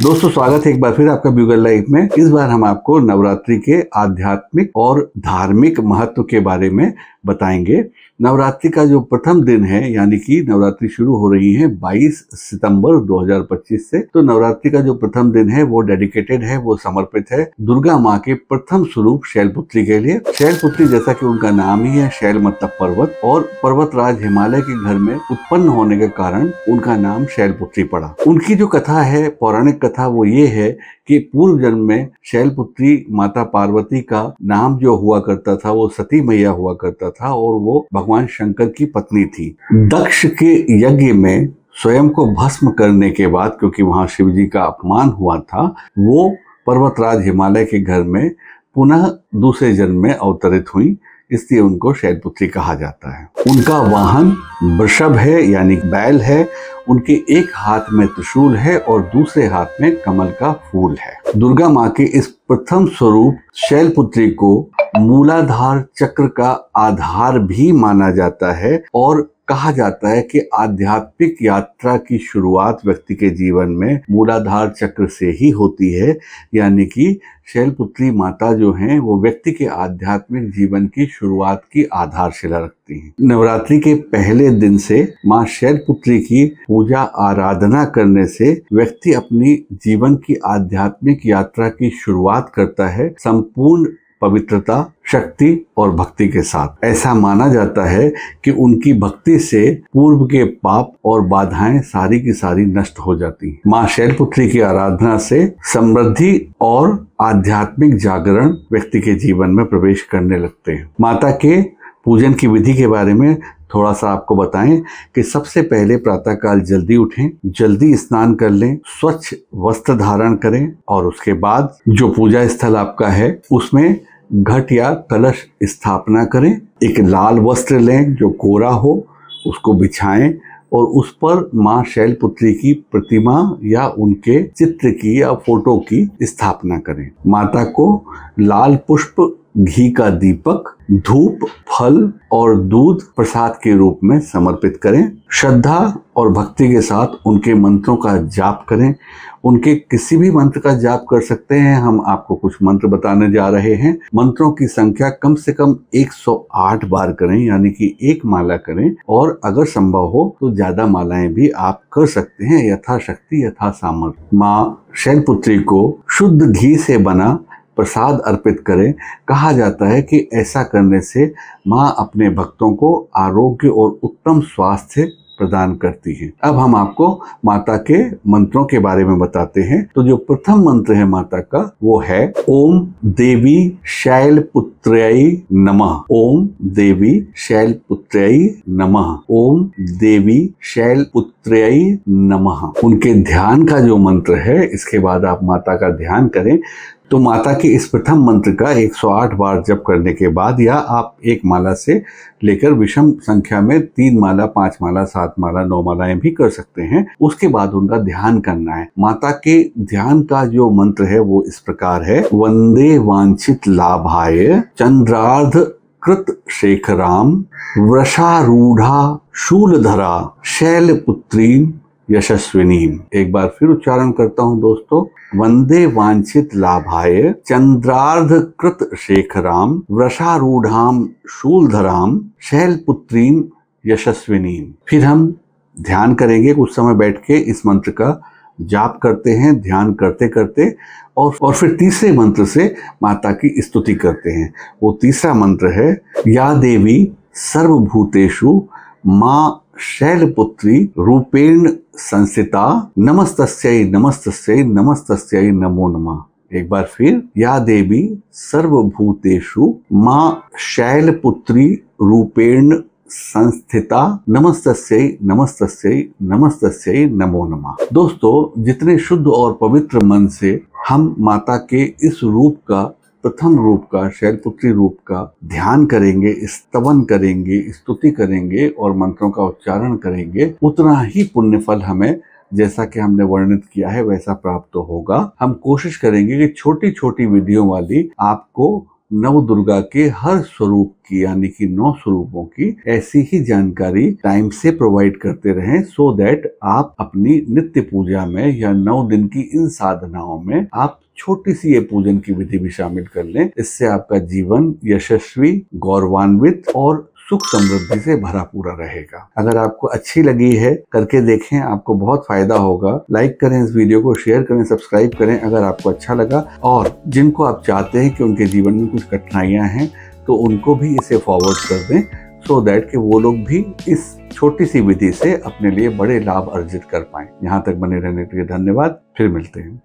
दोस्तों स्वागत है एक बार फिर आपका ब्यूगल लाइफ में। इस बार हम आपको नवरात्रि के आध्यात्मिक और धार्मिक महत्व के बारे में बताएंगे। नवरात्रि का जो प्रथम दिन है, यानी कि नवरात्रि शुरू हो रही है 22 सितंबर 2025 से। तो नवरात्रि का जो प्रथम दिन है वो डेडिकेटेड है, वो समर्पित है दुर्गा माँ के प्रथम स्वरूप शैलपुत्री के लिए। शैलपुत्री जैसा कि उनका नाम ही है, शैल मतलब पर्वत, और पर्वतराज हिमालय के घर में उत्पन्न होने के कारण उनका नाम शैलपुत्री पड़ा। उनकी जो कथा है, पौराणिक कथा, वो ये है कि पूर्व जन्म में शैलपुत्री माता पार्वती का नाम जो हुआ करता था वो सती मैया हुआ करता था, और वो भगवान शंकर की पत्नी थी। दक्ष के यज्ञ में स्वयं को भस्म करने के बाद, क्योंकि वहां शिव जी का अपमान हुआ था, वो पर्वतराज हिमालय के घर में पुनः दूसरे जन्म में अवतरित हुई, इसलिए उनको शैलपुत्री कहा जाता है। उनका वाहन वृषभ है, यानी बैल है। उनके एक हाथ में त्रिशूल है और दूसरे हाथ में कमल का फूल है। दुर्गा माँ के इस प्रथम स्वरूप शैलपुत्री को मूलाधार चक्र का आधार भी माना जाता है, और कहा जाता है कि आध्यात्मिक यात्रा की शुरुआत व्यक्ति के जीवन में मूलाधार चक्र से ही होती है। यानी कि शैलपुत्री माता जो हैं वो व्यक्ति के आध्यात्मिक जीवन की शुरुआत की आधारशिला रखती हैं। नवरात्रि के पहले दिन से माँ शैलपुत्री की पूजा आराधना करने से व्यक्ति अपनी जीवन की आध्यात्मिक यात्रा की शुरुआत करता है संपूर्ण पवित्रता, शक्ति और भक्ति के साथ। ऐसा माना जाता है कि उनकी भक्ति से पूर्व के पाप और बाधाएं सारी की सारी नष्ट हो जाती हैं। माँ शैलपुत्री की आराधना से समृद्धि और आध्यात्मिक जागरण व्यक्ति के जीवन में प्रवेश करने लगते हैं। माता के पूजन की विधि के बारे में थोड़ा सा आपको बताएं कि सबसे पहले प्रातःकाल जल्दी उठें, जल्दी स्नान कर लें, स्वच्छ वस्त्र धारण करें, और उसके बाद जो पूजा स्थल आपका है उसमें घट या कलश स्थापना करें। एक लाल वस्त्र लें जो कोरा हो, उसको बिछाएं और उस पर माँ शैलपुत्री की प्रतिमा या उनके चित्र की या फोटो की स्थापना करें। माता को लाल पुष्प, घी का दीपक, धूप, फल और दूध प्रसाद के रूप में समर्पित करें। श्रद्धा और भक्ति के साथ उनके मंत्रों का जाप करें। उनके किसी भी मंत्र का जाप कर सकते हैं। हम आपको कुछ मंत्र बताने जा रहे हैं। मंत्रों की संख्या कम से कम 108 बार करें, यानी कि एक माला करें, और अगर संभव हो तो ज्यादा मालाएं भी आप कर सकते हैं, यथाशक्ति यथा सामर्थ्य। माँ शैलपुत्री को शुद्ध घी से बना प्रसाद अर्पित करें। कहा जाता है कि ऐसा करने से माँ अपने भक्तों को आरोग्य और उत्तम स्वास्थ्य प्रदान करती है। अब हम आपको माता के मंत्रों के बारे में बताते हैं। तो जो प्रथम मंत्र है माता का वो है ओम देवी शैलपुत्र्यै नमः। ओम देवी शैलपुत्र्यै नमः। ओम देवी शैलपुत्र्यै नमः। उनके ध्यान का जो मंत्र है, इसके बाद आप माता का ध्यान करें तो माता के इस प्रथम मंत्र का 108 बार जप करने के बाद, या आप एक माला से लेकर विषम संख्या में 3 माला, 5 माला, 7 माला, 9 मालाएं भी कर सकते हैं, उसके बाद उनका ध्यान करना है। माता के ध्यान का जो मंत्र है वो इस प्रकार है। वंदे वांछित लाभाय चंद्रार्ध कृत शेखराम वृषारूढ़ा शूलधरा शैलपुत्री यशस्विनी। एक बार फिर उच्चारण करता हूं दोस्तों। वंदे वांछित लाभाय चंद्रार्ध कृत शेखराम वृषारूढ़ाम शूलधराम शैलपुत्रीम यशस्विनीम। फिर हम ध्यान करेंगे, कुछ समय बैठ के इस मंत्र का जाप करते हैं, ध्यान करते करते, और फिर तीसरे मंत्र से माता की स्तुति करते हैं। वो तीसरा मंत्र है या देवी सर्वभूतेषु माँ शैलपुत्री रूपेण संस्थिता नमस्तस्यै नमस्तस्यै नमस्तस्यै नमो नमः। एक बार फिर, या देवी सर्वभूतेषु माँ शैलपुत्री रूपेण संस्थिता नमस्तस्यै नमस्तस्यै नमस्तस्यै नमो नमः। दोस्तों, जितने शुद्ध और पवित्र मन से हम माता के इस रूप का, प्रथम रूप का, शैलपुत्री रूप का ध्यान करेंगे, स्तवन करेंगे, स्तुति करेंगे और मंत्रों का उच्चारण करेंगे, उतना ही पुण्य फल हमें, जैसा कि हमने वर्णित किया है, वैसा प्राप्त होगा। हम कोशिश करेंगे कि छोटी छोटी विधियों वाली आपको नव दुर्गा के हर स्वरूप की यानी कि 9 स्वरूपों की ऐसी ही जानकारी टाइम से प्रोवाइड करते रहें, सो दैट आप अपनी नित्य पूजा में या 9 दिन की इन साधनाओं में आप छोटी सी ये पूजन की विधि भी शामिल कर लें। इससे आपका जीवन यशस्वी, गौरवान्वित और सुख समृद्धि से भरा पूरा रहेगा। अगर आपको अच्छी लगी है, करके देखें, आपको बहुत फायदा होगा। लाइक करें इस वीडियो को, शेयर करें, सब्सक्राइब करें अगर आपको अच्छा लगा। और जिनको आप चाहते हैं कि उनके जीवन में कुछ कठिनाइयां हैं तो उनको भी इसे फॉरवर्ड कर दें, सो दैट कि वो लोग भी इस छोटी सी विधि से अपने लिए बड़े लाभ अर्जित कर पाएं। यहाँ तक बने रहने के लिए धन्यवाद। फिर मिलते हैं।